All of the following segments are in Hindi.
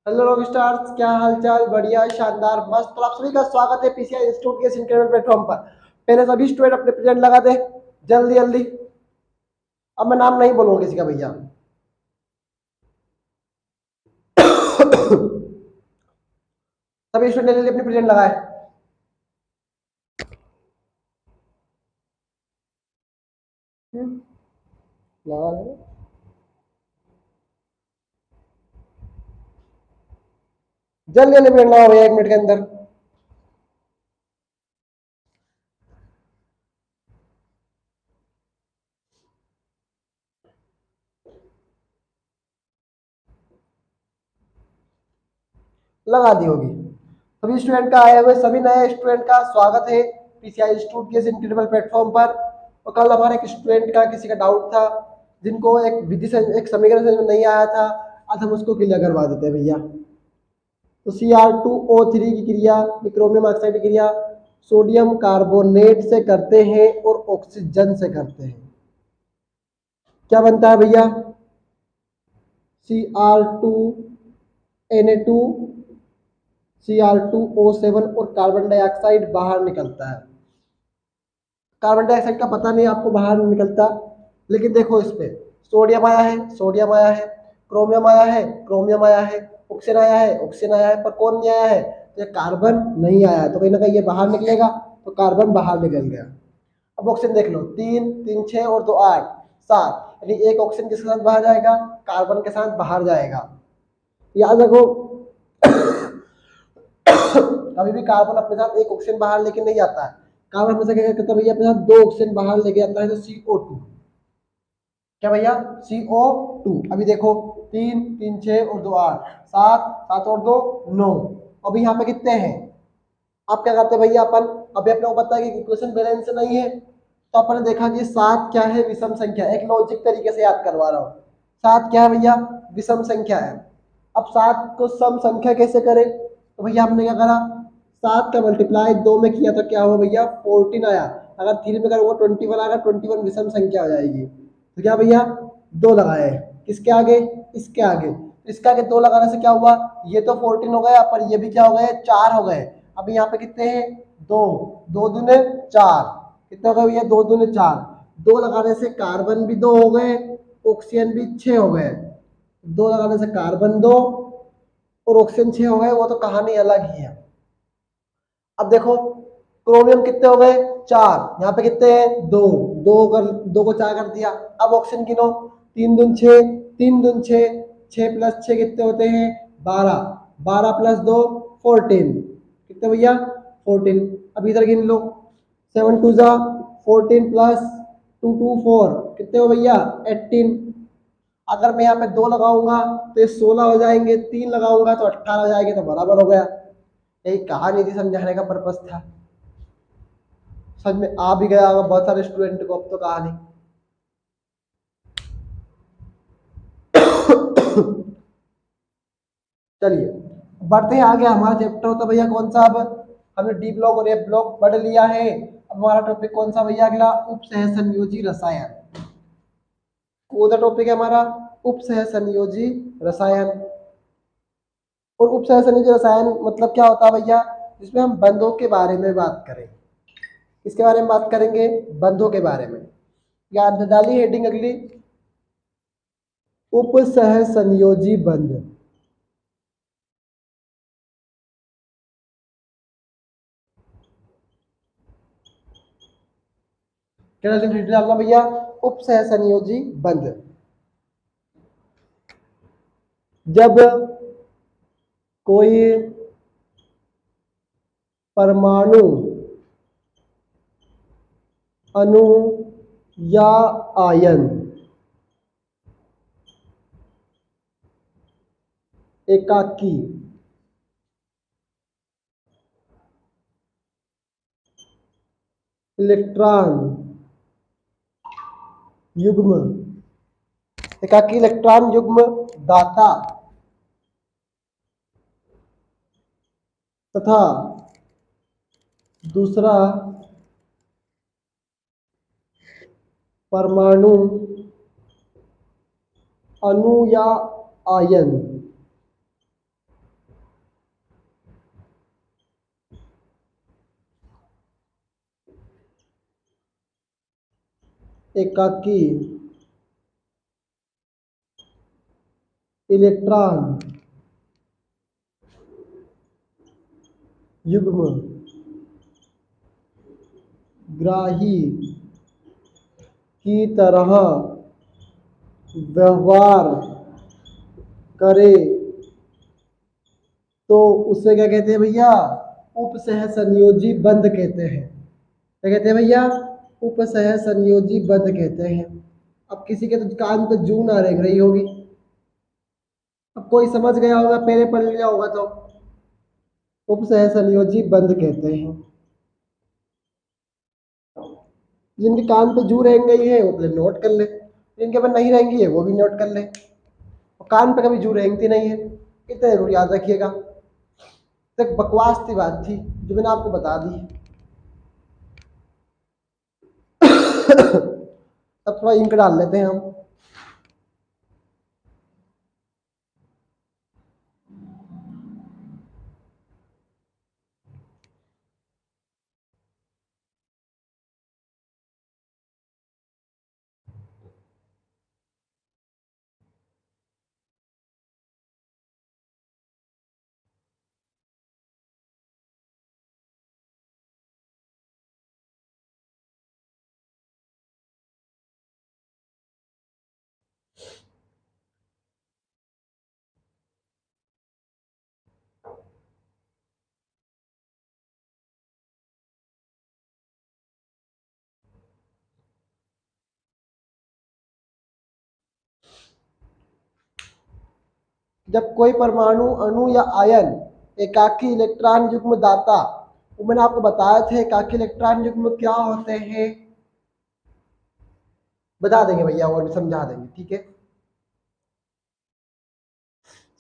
हेलो रॉक स्टार्स, क्या हालचाल? बढ़िया, शानदार, मस्त। तो आप सभी का स्वागत है पीसीआई इंस्टीट्यूट के इस इंक्रेडिबल प्लेटफॉर्म पर। पहले सभी स्टूडेंट अपने प्रेजेंट लगा दे जल्दी जल्दी। अब मैं नाम नहीं बोलूंगा किसी का भैया। सभी स्टूडेंट जल्दी अपने प्रेजेंट लगाए। लगा ले। जल्दी जल्दी प्रेजेंट लगाओ भैया, 1 मिनट के अंदर। लगा दी होगी। सभी स्टूडेंट का आए हुए सभी नए स्टूडेंट का स्वागत है पीसीआई इंस्टीट्यूट के इस इंक्रेडिबल प्लेटफॉर्म पर। और कल हमारे एक स्टूडेंट का किसी का डाउट था, जिनको एक विधि से एक समीकरण समझ में नहीं आया था, आज हम उसको क्लियर करवा देते हैं भैया। तो Cr2O3 की क्रिया, क्रोमियम ऑक्साइड की क्रिया सोडियम कार्बोनेट से करते हैं और ऑक्सीजन से करते हैं। क्या बनता है भैया? Cr2Na2 Cr2O7 और कार्बन डाइऑक्साइड बाहर निकलता है। कार्बन डाइऑक्साइड का पता नहीं आपको बाहर नहीं निकलता, लेकिन देखो इस पे सोडियम आया है, सोडियम आया है, क्रोमियम आया है, क्रोमियम आया है, ऑक्सीजन आया है, ऑक्सीजन आया है, पर कौन नहीं आया है? तो ये कार्बन नहीं आया है, तो कहीं ना कहीं ये बाहर निकलेगा, तो कार्बन बाहर निकल गया। अब ऑक्सीजन देख लो, 3 3 6 और 2 8 7, यानी एक ऑक्सीजन किसके साथ बाहर जाएगा? कार्बन के साथ बाहर जाएगा। याद रखो, कभी भी कार्बन अपने साथ एक ऑक्सीजन बाहर लेके नहीं आता है। कार्बन हमेशा क्या करता है भैया? अपने साथ 2 ऑक्सीजन बाहर लेके आता है, तो CO2। क्या भैया? CO2। अभी देखो, 3 3 6 और 2 8, 7 7 और 2 9। अभी यहाँ पे कितने हैं? आप क्या करते हैं भैया? अपन अभी अपने को पता है कि इक्वेशन बैलेंस नहीं है, तो अपन ने देखा कि 7 क्या है? विषम संख्या। एक लॉजिक तरीके से याद करवा रहा हूँ। 7 क्या है भैया? विषम संख्या है। अब 7 को सम संख्या कैसे करें? तो भैया हमने क्या करा? 7 का मल्टीप्लाई 2 में किया तो क्या हुआ भैया? 14 आया। अगर 3 में करूँगा 21 आएगा, 21 विषम संख्या हो जाएगी। तो क्या भैया? 2 लगाए। किसके आगे? इसके आगे। इसके आगे 2 लगाने से क्या हुआ? ये तो 14 हो गया, पर ये भी क्या हो गए? 4 हो गए। अब यहाँ पे कितने हैं? 2 2 दूने 4। कितने हो गए भैया? 2 दूने 4। 2 लगाने से कार्बन भी 2 हो गए, ऑक्सीजन भी 6 हो गए। 2 लगाने से कार्बन 2 और ऑक्सीजन 6 हो गए, वो तो कहानी अलग ही है। अब देखो, क्रोमियम कितने हो गए? 4। यहाँ पे कितने हैं? 2 2 को 4 कर दिया। अब ऑक्सीजन गिनो, 3 दून 6, 3 दून 6, 6 प्लस 6 कितने होते हैं? 12, 12 प्लस 2 14। कितने भैया? 14। अब इधर गिन लो, 7 टू जा 14 प्लस 2 2 4, कितने हो भैया? 18। अगर मैं यहाँ पे 2 लगाऊंगा तो ये 16 हो जाएंगे, 3 लगाऊंगा तो 18 हो जाएंगे, तो बराबर हो गया। यही कहानी थी, समझाने का पर्पस था। समझ में आ भी गया होगा बहुत सारे स्टूडेंट को अब तो कहानी। चलिए बढ़ते हैं आगे। हमारा चैप्टर होता भैया कौन सा? अब हमने डी ब्लॉक और एफ ब्लॉक पढ़ लिया है। अब हमारा टॉपिक कौन सा भैया? अगला उप सह संयोजी रसायन। कौन सा टॉपिक है हमारा? उप सह संयोजी रसायन। और उप सह संयोजी रसायन मतलब क्या होता है भैया? जिसमें हम बंधों के बारे में बात करें। किसके बारे में बात करेंगे? बंधों के बारे में। याद डाली हेडिंग अगली, उप सह संयोजी बंध। क्या डालना भैया? उप सह संयोजी बंध। जब कोई परमाणु, अणु या आयन एकाकी इलेक्ट्रॉन युग्म, एकाकी इलेक्ट्रॉन युग्म दाता तथा दूसरा परमाणु, अणु या आयन एकाकी इलेक्ट्रॉन युग्म ग्राही की तरह व्यवहार करे तो उसे क्या कहते हैं भैया? उपसह संयोजी बंध कहते हैं। क्या कहते हैं भैया? उपसह संयोजी बंध कहते हैं। अब किसी के तो कान पे जू ना रेंग रही होगी, अब कोई समझ गया होगा, पहले पढ़ लिया होगा तो उपसह संयोजी बंध कहते हैं। जिनके कान पे जू रेंग गई है वो पहले नोट कर ले, जिनके पे नहीं रेंगी है वो भी नोट कर ले। और कान पे कभी जू रेंगती नहीं है, इतना जरूर याद रखिएगा। तो एक बकवास की बात थी जो मैंने आपको बता दी। अब थोड़ा इंक डाल लेते हैं हम। जब कोई परमाणु, अणु या आयन एकाकी इलेक्ट्रॉन युग्म दाता, वो मैंने आपको बताया थे एकाकी इलेक्ट्रॉन युग्म क्या होते हैं, बता देंगे भैया और भी समझा देंगे, ठीक है।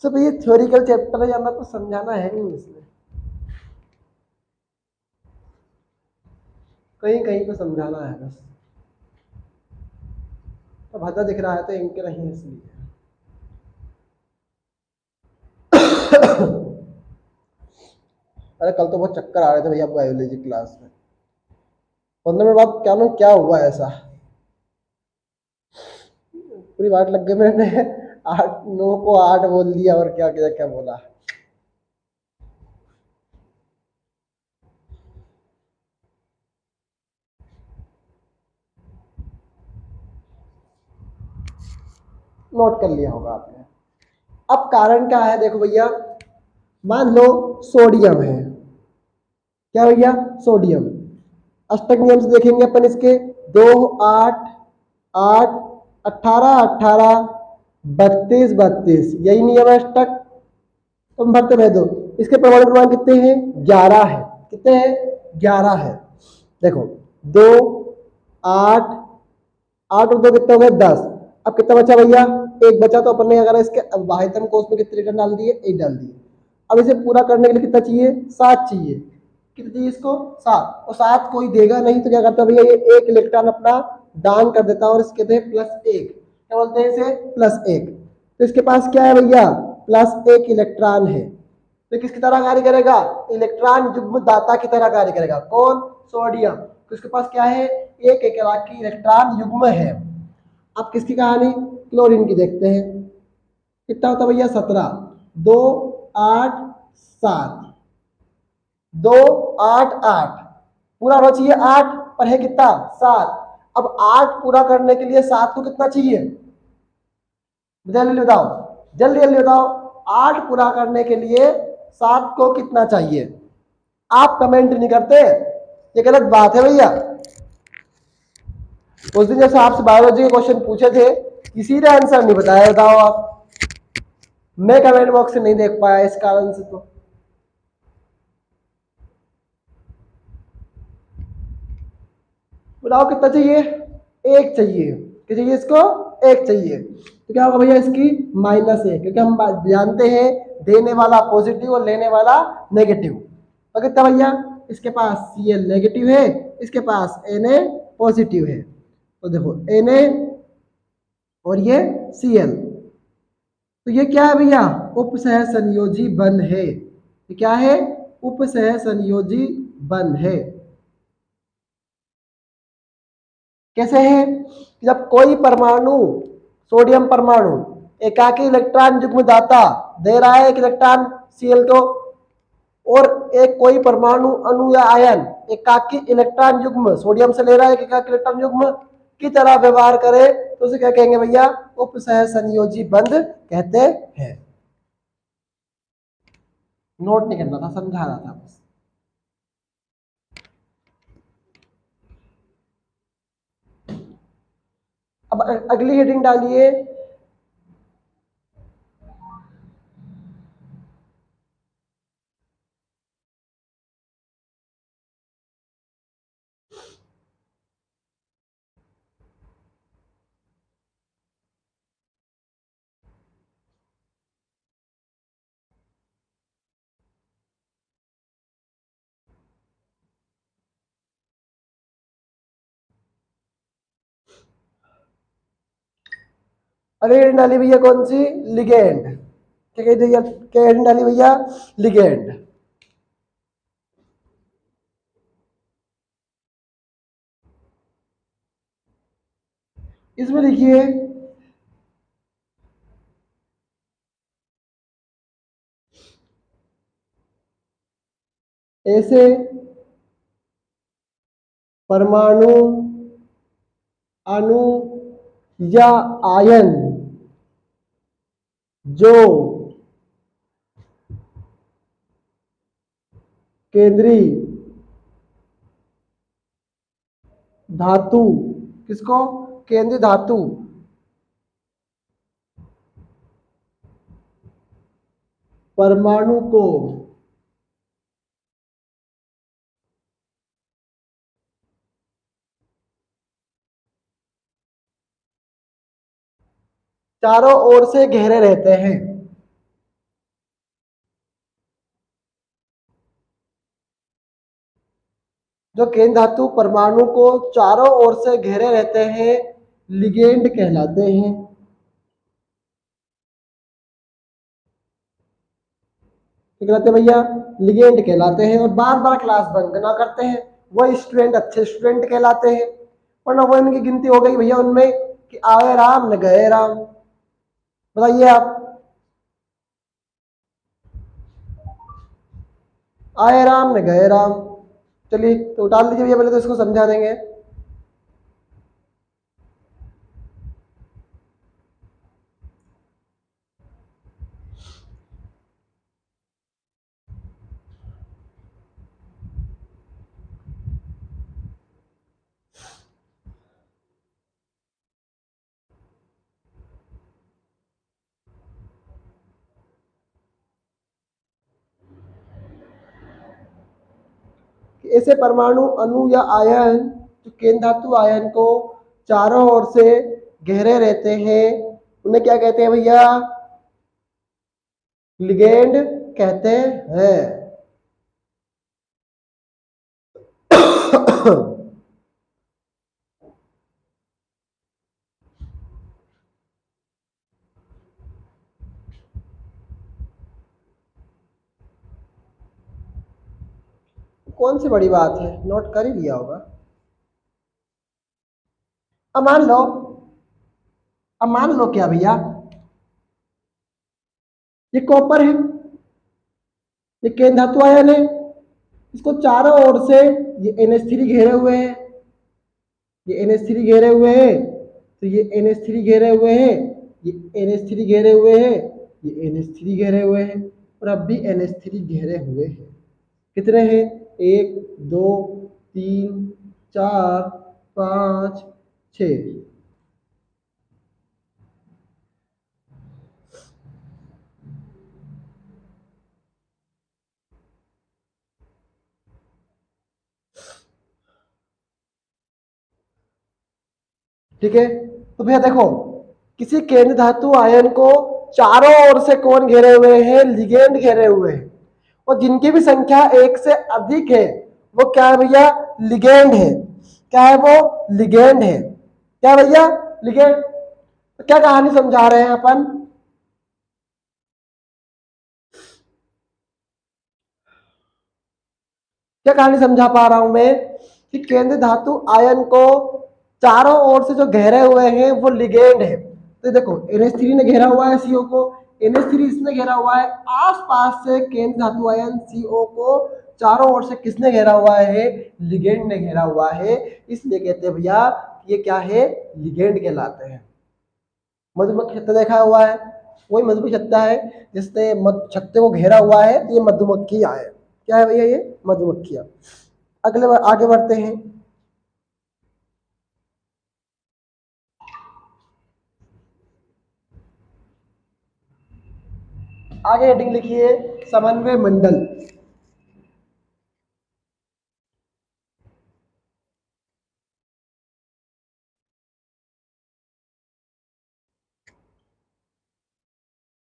सब ये थ्योरिकल चैप्टर है, हमें कुछ समझाना है नहीं इसमें, कहीं कहीं पे समझाना है बस। तो भद्दा दिख रहा है तो इनके नहीं इसलिए। अरे कल तो बहुत चक्कर आ रहे थे भैया बायोलॉजी क्लास में। 15 मिनट बाद क्या ना क्या हुआ ऐसा, पूरी बात लग गई, मैंने 8 9 को 8 बोल दिया और क्या क्या क्या बोला। नोट कर लिया होगा आपने। अब कारण क्या है, देखो भैया, मान लो सोडियम है, क्या भैया? सोडियम। अष्टक नियम से देखेंगे अपन इसके, 2 8 8 18 18 32 32, यही नियम है अष्टक। तुम भरते रह दो। इसके परमाणु क्रमांक कितने हैं? 11 है। कितने हैं? 11 है। देखो 2 8 8 और 2 कितने हो गए? 10। अब कितना बचा भैया? एक बचा। तो अपन ने अगर इसके वाहितम कोष में कितने इलेक्ट्रॉन डाल दिए? 1 डाल दिए। अब इसे पूरा करने के लिए कितना चाहिए? 7 चाहिए। कितना चाहिए इसको? 7। और 7 कोई देगा नहीं तो क्या करता भैया? ये 1 इलेक्ट्रॉन अपना दान कर देता है और इसके थे +1। क्या बोलते हैं इसे? +1। तो इसके पास क्या है भैया? +1 इलेक्ट्रॉन है। तो किसकी तरह कार्य करेगा? इलेक्ट्रॉन युग्म दाता की तरह कार्य करेगा। कौन? सोडियम। तो इसके पास क्या है? एक एकाकी इलेक्ट्रॉन युग्म है। अब किसकी कहानी? क्लोरीन की देखते हैं। कितना होता भैया? 17। 2 8 7, 2 8 8, पूरा होना चाहिए 8 पर है कितना? 7। अब 8 पूरा करने के लिए 7 को कितना चाहिए? जल्दी बताओ, जल्दी जल्दी बताओ। 8 पूरा करने के लिए 7 को कितना चाहिए? आप कमेंट नहीं करते, ये गलत बात है भैया। उस दिन जैसे आपसे बायोलॉजी के क्वेश्चन पूछे थे, किसी ने आंसर नहीं बताया, बताओ आप। मैं कमेंट बॉक्स से नहीं देख पाया इस कारण से। तो बताओ कितना चाहिए? 1 चाहिए। क्या चाहिए इसको? 1 चाहिए। तो क्या होगा भैया? इसकी -1, क्योंकि हम जानते हैं देने वाला पॉजिटिव और लेने वाला नेगेटिव। तो कितना भैया? इसके पास Cl नेगेटिव है, इसके पास Na पॉजिटिव है। तो देखो Na और ये Cl, तो ये क्या है भैया? उपसह संयोजी बंध है। ये क्या है? उपसह संयोजी बंध है। कैसे है? जब कोई परमाणु, सोडियम परमाणु एकाकी इलेक्ट्रॉन युग्म दाता दे रहा है एक इलेक्ट्रॉन Cl को, और एक कोई परमाणु अणु या आयन एकाकी इलेक्ट्रॉन युग्म सोडियम से ले रहा है एक एकाकी इलेक्ट्रॉन युग्म की तरह व्यवहार करे तो उसे क्या कहेंगे भैया? उपसह संयोजी बंध कहते हैं। नोट नहीं करना था, समझा रहा था बस। अब अगली हेडिंग डालिए, अगली हेडिंग डाली भैया कौन सी? लिगेंड। क्या कहते भैया? क्या हेडिंग डाली भैया? लिगेंड। इसमें लिखिए ऐसे परमाणु, अणु या आयन जो केंद्रीय धातु, किसको? केंद्रीय धातु परमाणु को चारों ओर से घेरे रहते हैं। जो केंद्र धातु परमाणु को चारों ओर से घेरे रहते हैं लिगेंड कहलाते हैं। क्या कहलाते हैं भैया? लिगेंड कहलाते हैं। और बार बार क्लास बंक ना करते हैं वो स्टूडेंट अच्छे स्टूडेंट कहलाते हैं, वरना वो इनकी गिनती हो गई भैया उनमें कि आए राम न गए राम। बताइए आप, आए राम न गए राम। चलिए तो डाल दीजिए भैया, पहले तो इसको समझा देंगे। ऐसे परमाणु, अणु या आयन जो केंद्र धातु आयन को चारों ओर से घेरे रहते हैं उन्हें क्या कहते हैं भैया? लिगेंड कहते हैं। कौन सी बड़ी बात है, नोट कर ही लिया होगा। अब मान लो, अब मान लो क्या भैया, ये कॉपर है, ये केंद्र धातु आयन है, इसको चारों ओर से ये NH3 घेरे हुए हैं, ये NH3 घेरे हुए हैं, तो ये NH3 घेरे हुए हैं, ये NH3 घेरे हुए हैं, ये NH3 घेरे हुए हैं, और अब भी NH3 घेरे हुए हैं। कितने हैं? 1 2 3 4 5 6। ठीक है, तो भैया देखो, किसी केंद्र धातु आयन को चारों ओर से कौन घेरे हुए हैं? लिगेंड घेरे हुए हैं, और जिनकी भी संख्या 1 से अधिक है वो क्या है भैया? लिगेंड है। क्या है वो? लिगेंड है। क्या भैया? लिगेंड। तो क्या कहानी समझा रहे हैं अपन? क्या कहानी समझा पा रहा हूं मैं कि केंद्र धातु आयन को चारों ओर से जो घेरे हुए हैं वो लिगेंड है। तो देखो NH3 ने घेरा हुआ है CO को, NH3 इसने घेरा हुआ है, आसपास से केंद्र धातु आयन CO को चारों ओर से किसने घेरा हुआ है, लिगेंड ने घेरा हुआ है, इसलिए कहते हैं भैया ये क्या है, लिगेंड कहलाते हैं। मधुमक्खी छत्ता देखा हुआ है, वही मधुमक्खी छत्ता है जिसने छत्ते को घेरा हुआ है, तो ये मधुमक्खियां है। क्या है भैया, ये मधुमक्खियां। अगले बार आगे बढ़ते हैं। आगे हेडिंग लिखिए समन्वय मंडल।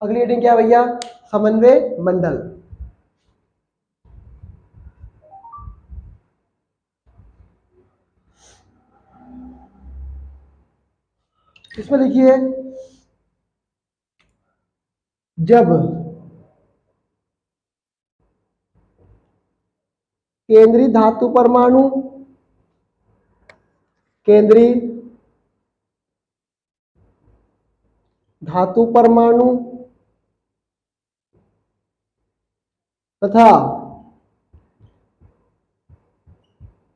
अगली हेडिंग क्या भैया, समन्वय मंडल। इसमें लिखिए जब केंद्रीय धातु परमाणु, केंद्रीय धातु परमाणु तथा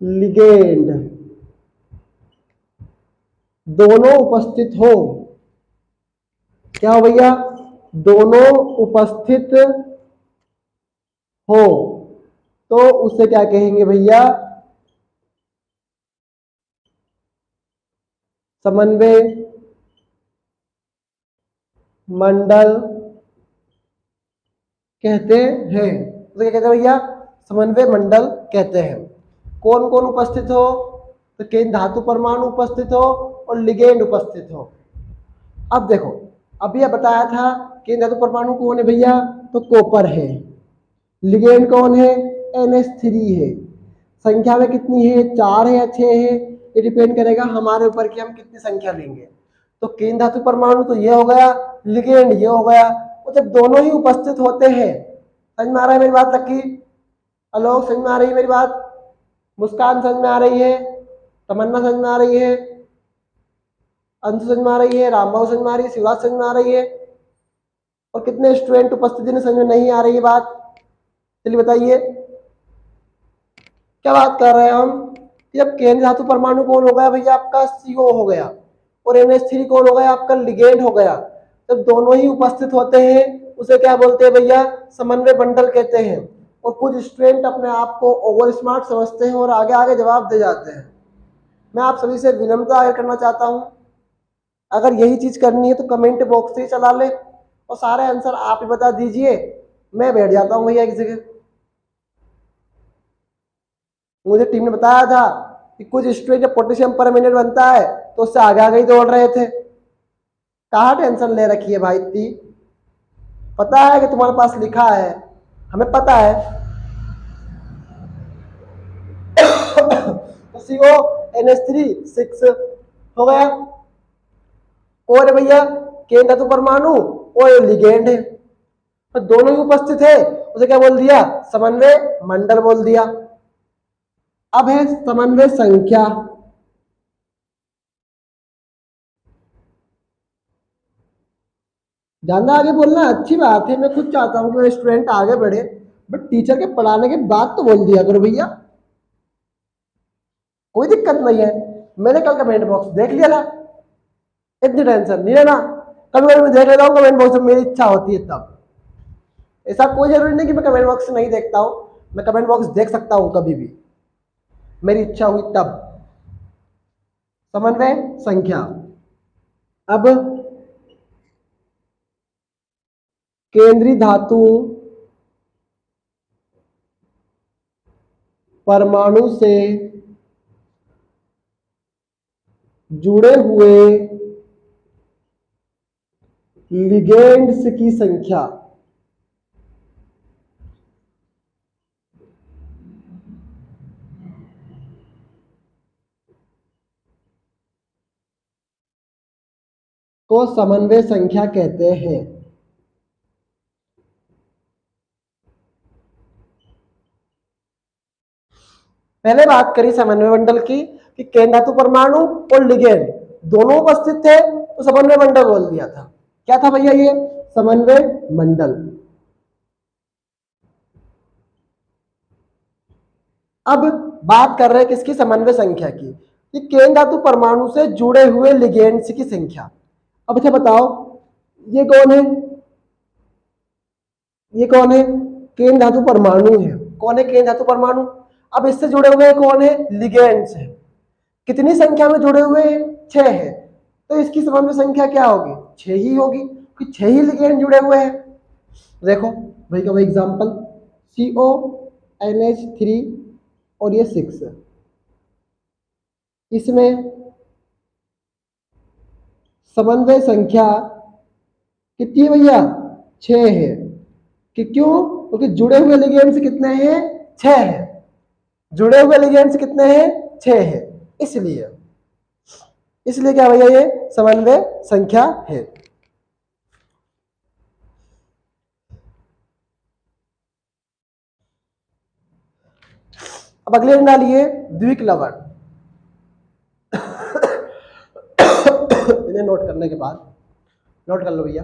लिगेंड दोनों उपस्थित हो, क्या हो भैया, दोनों उपस्थित हो, तो उसे क्या कहेंगे भैया, समन्वय मंडल कहते हैं। तो क्या कहते हैं भैया, समन्वय मंडल कहते हैं। कौन कौन उपस्थित हो, तो केंद्र धातु परमाणु उपस्थित हो और लिगेंड उपस्थित हो। अब देखो, अभी बताया था केंद्र धातु परमाणु कौन है भैया, तो कॉपर है। लिगेंड कौन है, NH3 है। संख्या में कितनी है, 4 है या 6 है, ये डिपेंड करेगा हमारे ऊपर कि हम कितनी संख्या लेंगे। तो केंद्र धातु परमाणु तो ये हो गया, लिगेंड ये हो गया। तो जब दोनों ही उपस्थित होते हैं, समझ में आ रहा है मेरी बात लक्की, आलोक समझ में आ रही है मेरी बात, मुस्कान समझ में आ रही है, तमन्ना समझ में आ रही है, अंशु समझ में आ रही है, रामबाबू समझ में आ रही है, शिवराज समझ में आ रही है, और कितने स्टूडेंट उपस्थिति में समझ में नहीं आ रही है बात, चलिए बताइए क्या बात कर रहे हैं हम। जब केंद्र धातु परमाणु कौन हो गया भैया, आपका CO हो गया, और NH3 कौन हो गया, आपका लिगेंड हो गया। जब दोनों ही उपस्थित होते हैं उसे क्या बोलते हैं भैया, समन्वय मंडल कहते हैं। और कुछ स्टूडेंट अपने आप को ओवर स्मार्ट समझते हैं और आगे आगे जवाब दे जाते हैं। मैं आप सभी से विनम्रता आगे करना चाहता हूं, अगर यही चीज करनी है तो कमेंट बॉक्स से ही चला ले और सारे आंसर आप ही बता दीजिए, मैं बैठ जाता हूँ भैया किसी के। मुझे टीम ने बताया था कि कुछ स्टूडेंट जब पोटेशियम परमैंगनेट बनता है तो उससे आगे आगे ही दौड़ रहे थे। कहाँ टेंशन ले रखी है भाई इतनी, पता है कि तुम्हारे पास लिखा है, हमें पता है। तो CO NH3 6 हो गया। और है भैया केंद्र धातु परमाणु और लिगेंड है, तो दोनों ही उपस्थित है, उसे क्या बोल दिया, समन्वय मंडल बोल दिया। अब है समन्वय संख्या। ज्यादा आगे बोलना अच्छी बात है, मैं खुद चाहता हूँ कि मेरे स्टूडेंट आगे बढ़े, बट टीचर के पढ़ाने के बाद तो बोल दिया करो भैया, कोई दिक्कत नहीं है। मैंने कल कमेंट बॉक्स देख लिया था, इतनी टेंशन नहीं लेना। कभी कभी मैं देख लेता हूँ कमेंट बॉक्स में, मेरी इच्छा होती है तब। ऐसा कोई जरूरी नहीं कि मैं कमेंट बॉक्स नहीं देखता हूँ, मैं कमेंट बॉक्स देख सकता हूँ कभी भी, मेरी इच्छा हुई तब। समन्वय संख्या। अब केंद्रीय धातु परमाणु से जुड़े हुए लिगेंड्स की संख्या को समन्वय संख्या कहते हैं। पहले बात करी समन्वय मंडल की कि केंद्र धातु परमाणु और लिगेंड दोनों उपस्थित थे तो समन्वय मंडल बोल दिया था। क्या था भैया ये? समन्वय मंडल। अब बात कर रहे हैं किसकी? समन्वय संख्या की, कि केंद्र धातु परमाणु से जुड़े हुए लिगेंड्स की संख्या। अब अच्छा बताओ, ये कौन है? ये कौन है? केंद्र धातु परमाणु है। कौन है केंद्र धातु परमाणु? अब इससे जुड़े हुए कौन है? लिगेंड्स है। कितनी संख्या में जुड़े हुए हैं? 6 है। तो इसकी समन्वय संख्या क्या होगी? 6 ही होगी, कि 6 ही लिगेंड जुड़े हुए हैं। देखो भाई का भाई एग्जाम्पल, CONH3 और ये 6, इसमें समन्वय संख्या कितनी है भैया? 6 है। कि क्यों? क्योंकि जुड़े हुए लिगेंड्स कितने हैं? 6 है। जुड़े हुए लिगेंड्स कितने हैं? 6 है। इसलिए इसलिए क्या भैया? ये समन्वय संख्या है। अब अगले डालिए द्विक लवण। इन्हें नोट करने के बाद, नोट कर लो भैया।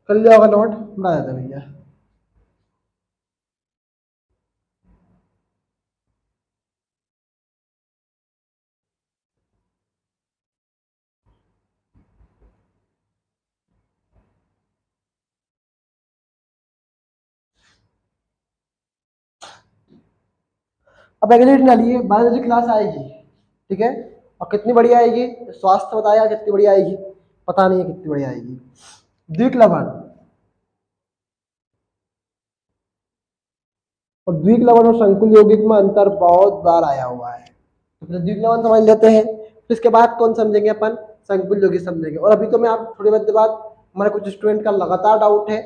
कर लिया होगा नोट, बना देते भैया। अब अगली डालिए, बायोलॉजी क्लास आएगी, ठीक है, और कितनी बढ़िया आएगी? स्वास्थ्य बताया कितनी बढ़िया आएगी, पता नहीं है कितनी बढ़िया आएगी। द्विक लवण और द्विक लवण और संकुल यौगिक में अंतर बहुत बार आया हुआ है, तो द्विक लवण समझ लेते हैं, फिर इसके बाद कौन समझेंगे अपन? संकुल यौगिक समझेंगे। और अभी तो मैं आप थोड़ी देर बाद, हमारे कुछ स्टूडेंट का लगातार डाउट है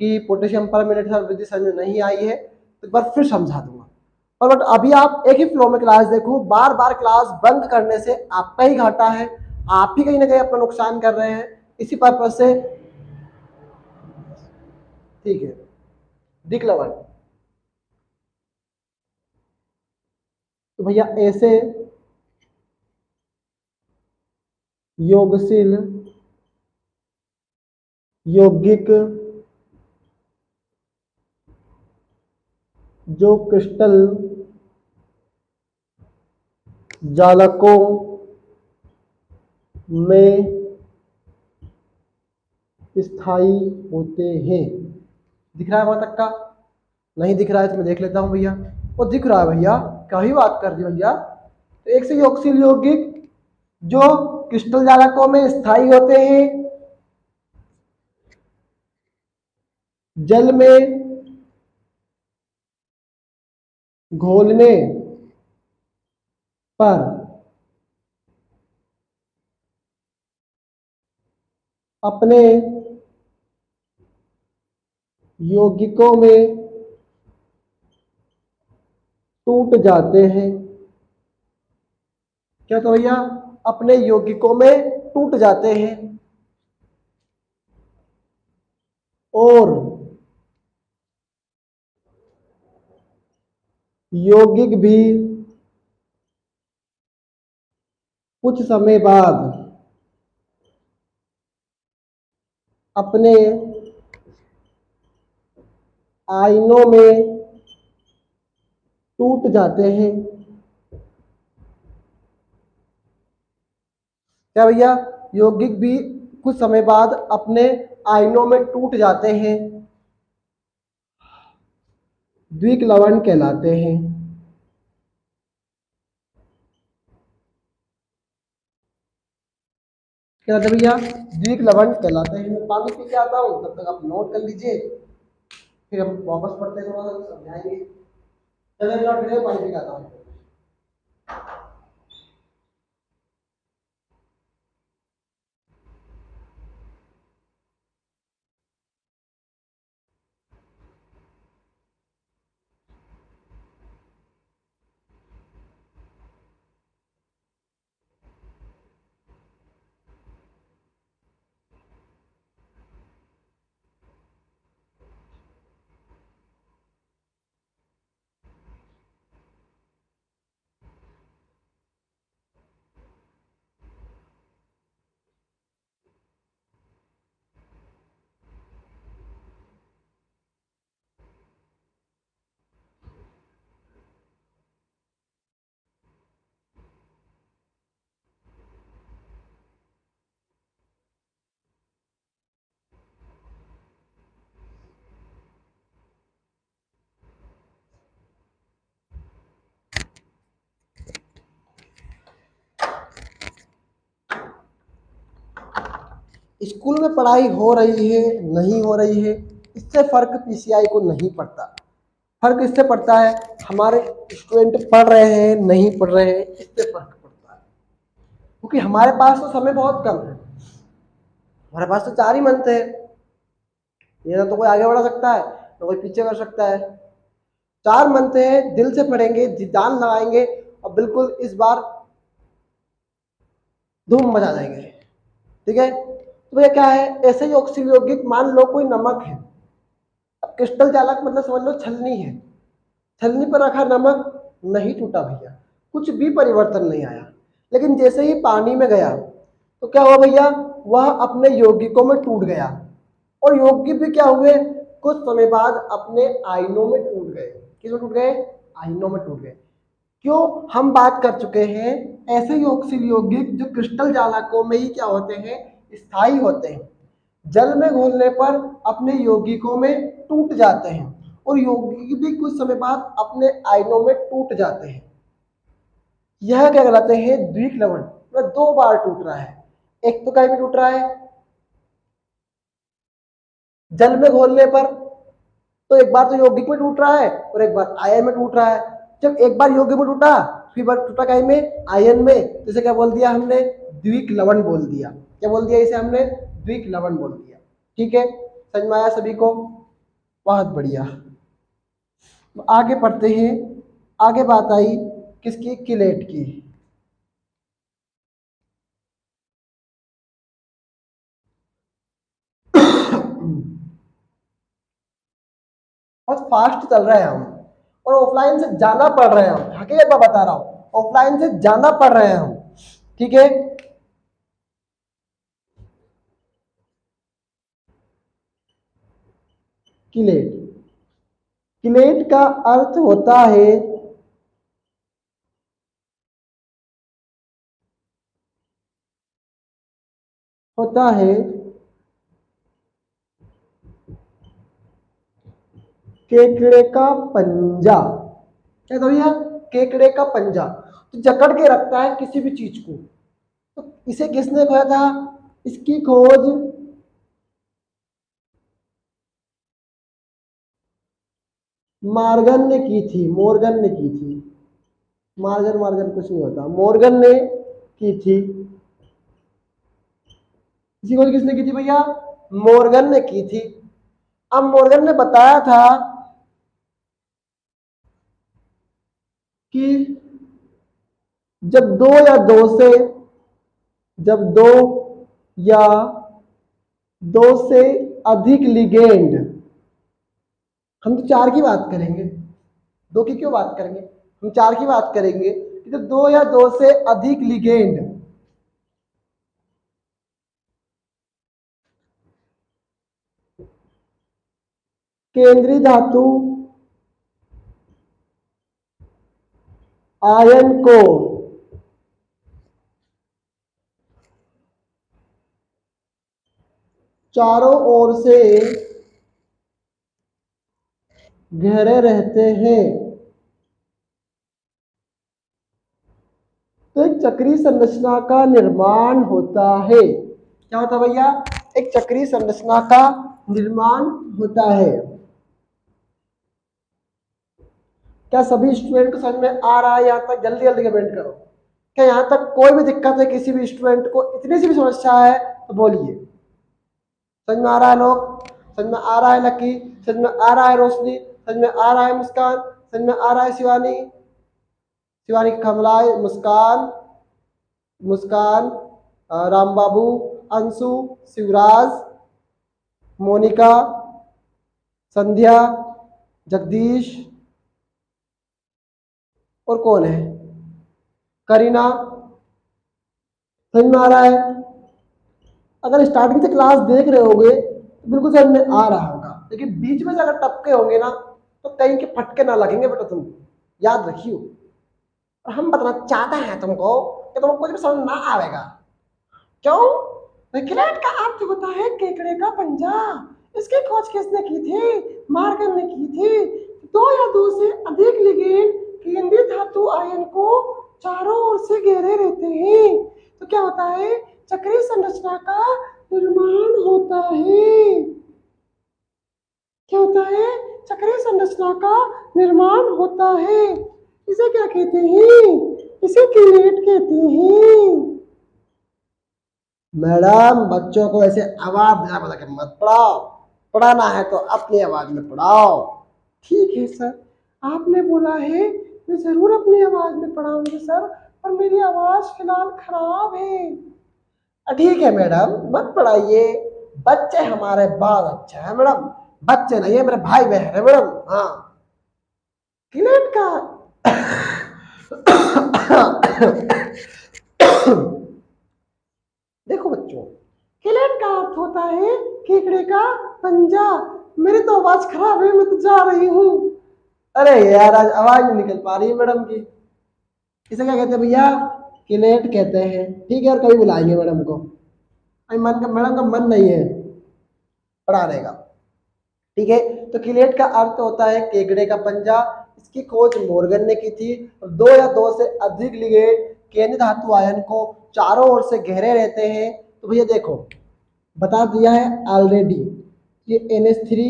कि पोटेशियम परमैंगनेट विधि समझ में नहीं आई है, तो एक बार फिर समझा दूंगा। और बट अभी आप एक ही फ्लो में क्लास देखो, बार बार क्लास बंद करने से आपका ही घाटा है, आप ही कहीं ना कहीं अपना नुकसान कर रहे हैं। इसी पर्पज से, ठीक है, दिख लवन, तो भैया ऐसे योगशील यौगिक जो क्रिस्टल जालकों में स्थायी होते हैं। दिख रहा है वहां तक का? नहीं दिख रहा है तो मैं देख लेता हूं भैया। वो दिख रहा है भैया, क्या ही बात कर दी भैया। तो एक से योगशील यौगिक जो क्रिस्टल जालकों में स्थायी होते हैं, जल में घोलने पर अपने यौगिकों में टूट जाते हैं। क्या तो भैया? अपने यौगिकों में टूट जाते हैं और यौगिक भी कुछ समय बाद अपने आयनों में टूट जाते हैं। क्या भैया? यौगिक भी कुछ समय बाद अपने आयनों में टूट जाते हैं द्विक लवण कहलाते हैं। क्या कहते हैं भैया? द्विक लवण कहलाते हैं। मैं पानी पी के आता हूँ, तब तक आप नोट कर लीजिए, फिर हम वापस पढ़ते हैं, थोड़ा सा समझाएंगे। चलिए नोट करिए, पानी पी के आता हूँ। स्कूल में पढ़ाई हो रही है नहीं हो रही है, इससे फर्क पीसीआई को नहीं पड़ता। फर्क इससे पड़ता है हमारे स्टूडेंट पढ़ रहे हैं नहीं पढ़ रहे हैं, इससे फर्क पड़ता है। क्योंकि हमारे पास तो समय बहुत कम है, हमारे पास तो 4 ही मंथ है, ये ना तो कोई आगे बढ़ा सकता है ना कोई पीछे कर सकता है। 4 मंथ है, दिल से पढ़ेंगे, जान लगाएंगे और बिल्कुल इस बार धूम मचा जाएंगे। ठीक है, तो ये क्या है, ऐसे ही ऑक्सीजन यौगिक, मान लो कोई नमक है, अब क्रिस्टल चालक मतलब समझ लो छलनी है, छलनी पर रखा नमक नहीं टूटा भैया, कुछ भी परिवर्तन नहीं आया। लेकिन जैसे ही पानी में गया तो क्या हुआ भैया, वह अपने यौगिकों में टूट गया, और यौगिक भी क्या हुए, कुछ समय बाद अपने आयनों में टूट गए। किसमें टूट गए? आयनों में टूट गए। क्यों? हम बात कर चुके हैं ऐसे ऑक्सीजन यौगिक जो क्रिस्टल जालकों में ही क्या होते हैं, स्थायी होते हैं, जल में घोलने पर अपने यौगिकों में टूट जाते हैं, और यौगिक भी कुछ समय बाद अपने आयनों में टूट जाते हैं। यह क्या कहलाते हैं? द्विक लवण। मतलब 2 बार टूट रहा है, एक तो कहीं में टूट रहा है जल में घोलने पर, तो एक बार तो यौगिक में टूट रहा है और एक बार आयन में टूट रहा है। जब एक बार यौगिक में टूटा, फिर बार टूटा कहीं में? आयन में, तो इसे क्या बोल दिया हमने? द्विक लवण बोल दिया। क्या बोल दिया इसे हमने? द्विक लवण बोल दिया। ठीक है, समझ में आया सभी को? बहुत बढ़िया। तो आगे पढ़ते हैं। आगे बात आई किसकी? किलेट की। बहुत फास्ट चल रहे हैं हम, और ऑफलाइन से जाना पड़ रहे हैं हम, हकीकत मैं बता रहा हूँ, ऑफलाइन से जाना पड़ रहे हैं हम। ठीक है, किलेट। किलेट का अर्थ होता है होता है केकड़े का पंजा। क्या था भैया? केकड़े का पंजा। तो जकड़ के रखता है किसी भी चीज को। तो इसे किसने खोया था? इसकी खोज मार्गन ने की थी, मोर्गन ने की थी। मार्गन मार्गन कुछ नहीं होता, मोर्गन ने की थी। इसी खोज किसने की थी भैया? मोर्गन ने की थी। अब मोर्गन ने बताया था कि जब दो या दो से जब दो या दो से अधिक लिगेंड, हम तो 4 की बात करेंगे, 2 की क्यों बात करेंगे, हम 4 की बात करेंगे कि जब 2 या 2 से अधिक लिगेंड केंद्रीय धातु आयन को चारों ओर से घेरे रहते हैं, तो एक चक्रीय संरचना का निर्माण होता है। क्या होता है भैया? एक चक्रीय संरचना का निर्माण होता है। क्या सभी स्टूडेंट को समझ में आ रहा है यहाँ तक? जल्दी जल्दी कमेंट करो। क्या यहाँ तक कोई भी दिक्कत है किसी भी स्टूडेंट को? इतनी सी भी समस्या है तो बोलिए। समझ में आ रहा है लोग? समझ में आ रहा है लकी? समझ में आ रहा है रोशनी? समझ में आ रहा है मुस्कान? समझ में आ रहा है शिवानी? शिवानी कमलाए, मुस्कान, मुस्कान, राम बाबू, अंशु, शिवराज, मोनिका, संध्या, जगदीश, और कौन है? करीना। समझ में आ रहा है? अगर स्टार्टिंग से क्लास देख रहे होगे तो बिल्कुल समझ में आ रहा होगा, लेकिन बीच में से अगर टपके होंगे ना तो कहीं के फटके ना लगेंगे बेटा, तुम याद रखियो। और हम बताना चाहते हैं तुमको कि तुमको कुछ भी समझ ना आएगा। क्यों? विकलेट का अर्थ होता है केकड़े का पंजा। इसकी खोज किसने की थी? मार्गन ने की थी। दो या दो से अधिक लिगेंड केंद्रीय धातु आयन को चारों ओर से घेरे रहते हैं, तो क्या होता है? चक्रीय संरचना का निर्माण होता है। क्या होता है? चक्रीय संरचना का निर्माण होता है। इसे क्या कहते हैं? इसे कीलेट कहते हैं। मैडम बच्चों को ऐसे आवाज बिना बता के मत पढ़ाओ, पढ़ाना है तो अपनी आवाज में पढ़ाओ। ठीक है सर, आपने बोला है, मैं जरूर अपनी आवाज में पढ़ाऊंगी सर, पर मेरी आवाज फिलहाल खराब है। ठीक है मैडम, मत पढ़ाइए, बच्चे हमारे बहुत अच्छे हैं मैडम, बच्चे नहीं है मेरे भाई बहन है मैडम। हाँ, किलेट का देखो बच्चों, किलेट का अर्थ होता है केकड़े का पंजा। मेरी तो आवाज खराब है, मैं तो जा रही हूँ। अरे यार, आज आवाज नहीं निकल पा रही है मैडम की। इसे क्या कहते हैं भैया? किलेट कहते हैं। ठीक है, और कभी बुलाएंगे मैडम को। मैडम का मन नहीं है पढ़ाने का। ठीक है, तो किलेट का अर्थ होता है केकड़े का पंजा। इसकी खोज मॉर्गन ने की थी। और दो या दो से अधिक लिगेंड केंद्रीय धातु आयन को चारों ओर से घेरे रहते हैं। तो भैया देखो, बता दिया है ऑलरेडी, ये NH3,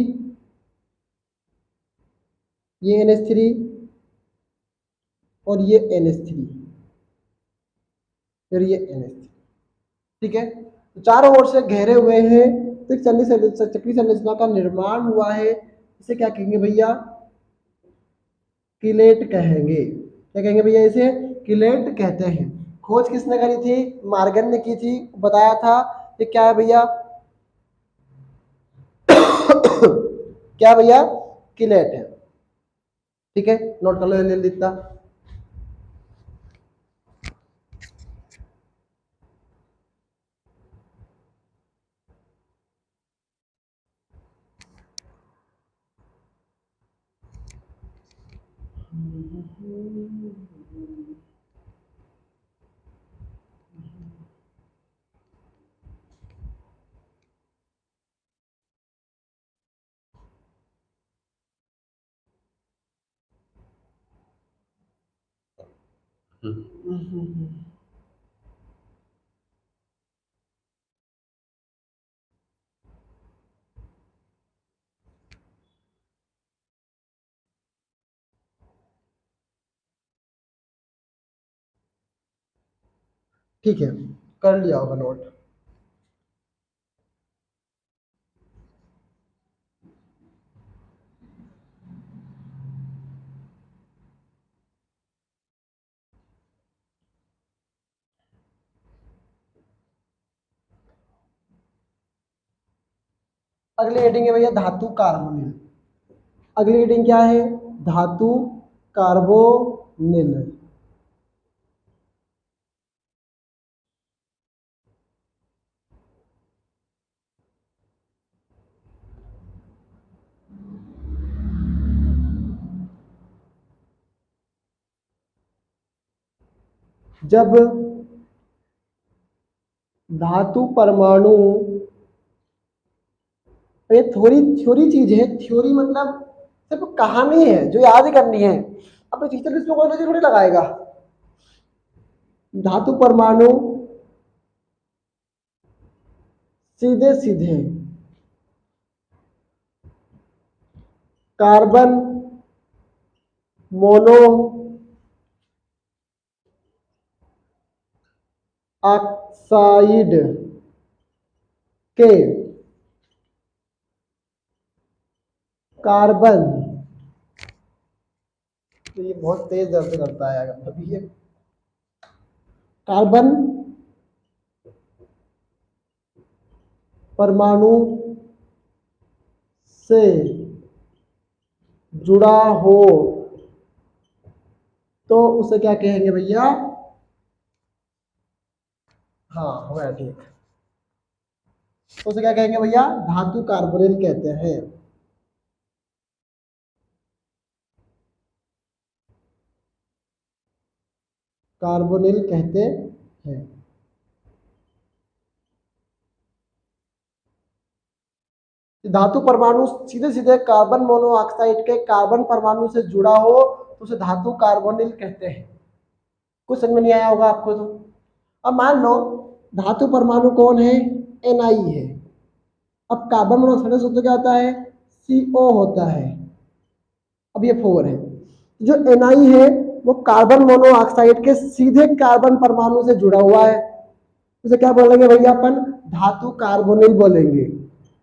ये NH3 और ये NH3, फिर ये NH3। ठीक है, तो चारों ओर से घेरे हुए हैं, तो एक चक्रीय संरचना का निर्माण हुआ है। इसे क्या कहेंगे भैया? किलेट कहेंगे। क्या कहेंगे भैया? इसे किलेट कहते हैं। खोज किसने करी थी? मार्गन ने की थी, बताया था। ये क्या है भैया? क्या भैया? किलेट है। ठीक है, नोट कर लो जल्दी इतना। ठीक है, कर लिया होगा नोट। अगली हेडिंग है भैया धातु कार्बोनिल। अगली हेडिंग क्या है? धातु कार्बोनिल। जब धातु परमाणु ये थ्योरी थ्योरी चीज है, थ्योरी मतलब सिर्फ कहानी है जो याद ही करनी है। अब टीचर इसमें कोई नजर थोड़ी लगाएगा। धातु परमाणु सीधे सीधे कार्बन मोनो ऑक्साइड के कार्बन, तो ये बहुत तेज दर्द करता है अगर अभी ये कार्बन परमाणु से जुड़ा हो तो उसे क्या कहेंगे भैया? हाँ हो गया ठीक। तो उसे क्या कहेंगे भैया? धातु कार्बोनिल कहते हैं। कार्बोनिल कहते हैं। धातु परमाणु सीधे सीधे कार्बन मोनोऑक्साइड के कार्बन परमाणु से जुड़ा हो तो उसे धातु कार्बोनिल कहते हैं। कुछ समझ में नहीं आया होगा आपको तो। अब मान लो धातु परमाणु कौन है? एनआई है। अब कार्बन मोनोऑक्साइड सूत्र क्या होता है? CO होता है। अब ये 4 है। जो एनआई है वो कार्बन मोनोऑक्साइड के सीधे कार्बन परमाणु से जुड़ा हुआ है। इसे क्या बोलेंगे भैया अपन? धातु कार्बोनिल बोलेंगे।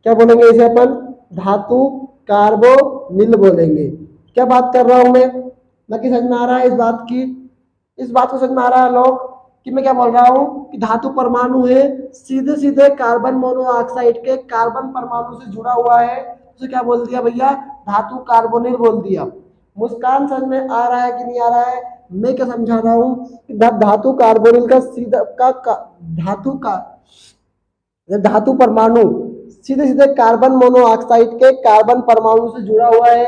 क्या बोलेंगे इसे अपन? धातु कार्बोनिल बोलेंगे। क्या बात कर रहा हूं मैं? ना कि समझ में आ रहा है इस बात की? इस बात को समझ में आ रहा है लोग कि मैं क्या बोल रहा हूं कि धातु परमाणु है सीधे सीधे कार्बन मोनोऑक्साइड के कार्बन परमाणु से जुड़ा हुआ है, उसे क्या बोल दिया भैया? धातु कार्बोनिल बोल दिया। मुस्कान समझ में आ रहा है कि नहीं आ रहा है? मैं क्या समझा रहा हूं कि धातु कार्बोनिल का सीधा धातु का धातु परमाणु सीधे सीधे कार्बन मोनोऑक्साइड के कार्बन परमाणु से जुड़ा हुआ है।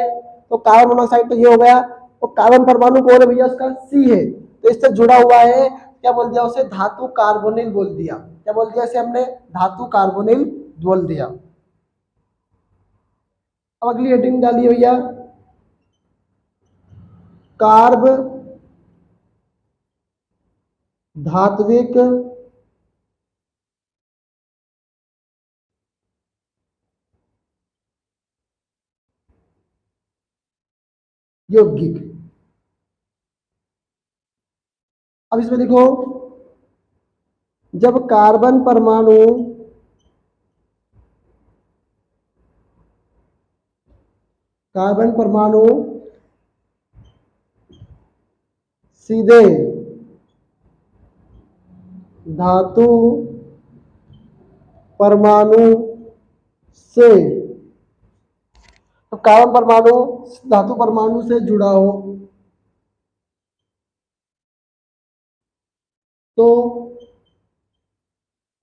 तो कार्बन मोनोऑक्साइड तो ये हो गया। तो कार्बन परमाणु कौन है भैया? उसका C है, तो इससे जुड़ा हुआ है। क्या बोल दिया उसे? धातु कार्बोनिल बोल दिया। क्या बोल दिया इसे हमने? धातु कार्बोनिल बोल दिया। अब अगली हेडिंग डालिए भैया, कार्ब धात्विक यौगिक। अब इसमें लिखो, जब कार्बन परमाणु सीधे धातु परमाणु से, तो कार्बन परमाणु धातु परमाणु से जुड़ा हो तो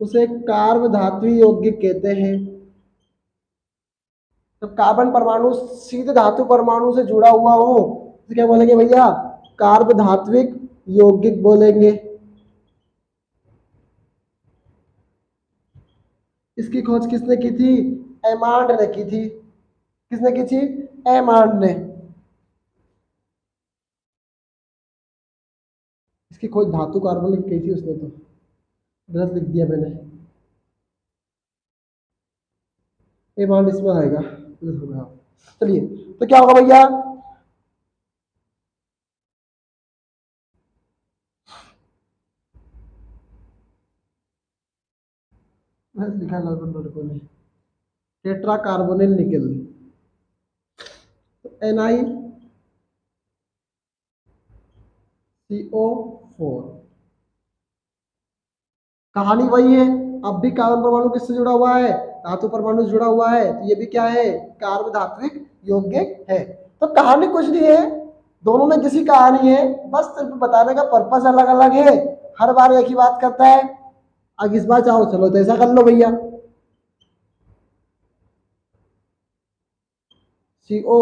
उसे कार्ब धात्विक यौगिक कहते हैं। तो कार्बन परमाणु सीधे धातु परमाणु से जुड़ा हुआ हो तो क्या बोलेंगे भैया? कार्ब धात्विक यौगिक बोलेंगे। इसकी खोज किसने की थी? एमांड ने की थी। किसने की थी? एमांड ने। इसकी खोज धातु कार्बन की थी उसने, तो गलत लिख दिया मैंने। एमांड इसमें आएगा, गलत होगा। चलिए, तो क्या होगा भैया? लिखा लड़कों ने टेट्रा कार्बोनिल निकल, NiCO4। कहानी वही है। अब भी कार्बन परमाणु किससे जुड़ा हुआ है? धातु परमाणु से जुड़ा हुआ है, तो ये भी क्या है? कार्ब धात्विक यौगिक है। तो कहानी कुछ नहीं है, दोनों में किसी कहानी है, बस सिर्फ बताने का पर्पस अलग अलग है। हर बार एक ही बात करता है। अब इस बार चाहो चलो तो ऐसा कर लो भैया, CO